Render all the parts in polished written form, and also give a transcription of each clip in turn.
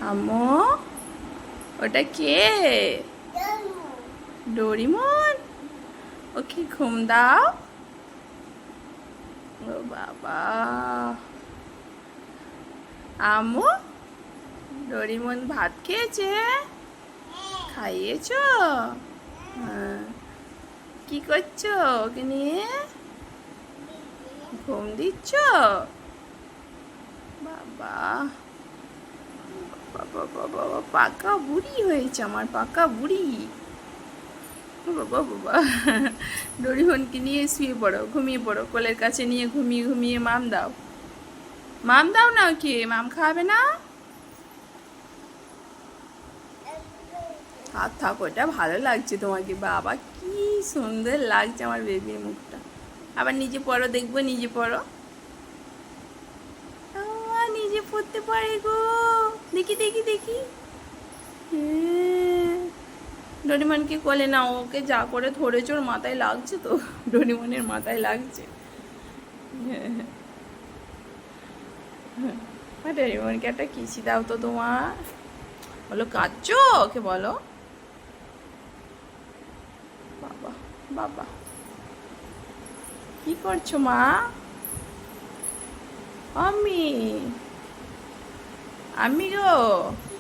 আম্মু, ওটা কে? ডোরিমন। ওকে ঘুম দাও। ও বাবা। আম্মু, ডোরিমন ভাত খেয়েছে? খাইয়েছো? হ্যাঁ। কি করছো ওকে নিয়ে? ঘুম দিচ্ছ? বাবা, বাবা বাবা, পাকা বুড়ি হয়েছে আমার, পাকা বুড়ি। বাবা বাবা, ডোরিমনকে নিয়ে শুয়ে পড়ো, ঘুমিয়ে পড়ো, কোলের কাছে নিয়ে ঘুমিয়ে ঘুমিয়ে মাম দাও। মাম দাও না ওকে, মাম খাবে না? থাক থাক, ওটা ভালো লাগছে তোমাকে। বাবা কি সুন্দর লাগছে আমার বেবির মুখটা। আবার নিজে পড়ো, দেখবো নিজে পড়ো। নিজে পড়তে পারে গো। দেখি দেখি দেখি। হ্যাঁ। ডোরিমনকে কোলে নাও, ওকে যা করে ধরেছে ওর মাথায় লাগছে তো। ডোরিমনের মাথায় লাগছে। ডোরিমনকে একটা কিসি দাও তো তোমার। বলো কাঁদছো, ওকে বলো। বাবা বাবা, কি করছো মা? আমি আমি গো,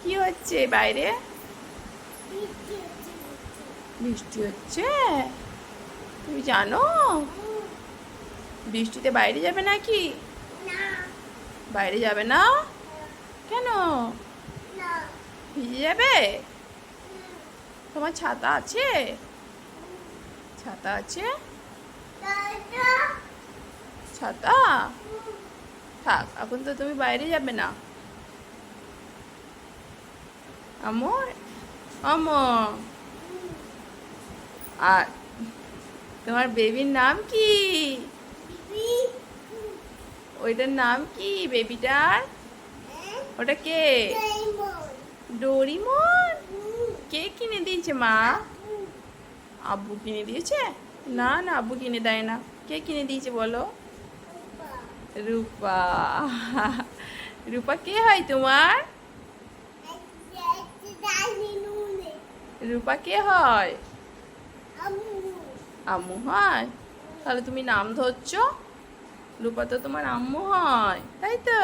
কি হচ্ছে বাইরে? বৃষ্টি হচ্ছে? তুমি জানো বৃষ্টিতে বাইরে যাবে নাকি? বাইরে যাবে না? কেন? ভিজে যাবে? তোমার ছাতা আছে? ছাতা আছে? ছাতা থাক, এখন তো তুমি বাইরে যাবে না। আমর আমর, আর তোমার বেবির নাম কি? ওইটার নাম কি বেবিটার? ওটা কে? ডোরিমন। কে কিনে দিয়েছে মা? আব্বু কিনে দিয়েছে? না না, আব্বু কিনে দেয় না। কে কিনে দিয়েছে বলো? রূপা। রূপা কে হয় তোমার? রূপা কে হয়? আম্মু হয়? তাহলে তুমি নাম ধরছো? রূপা তো তোমার আম্মু হয়, তাই তো?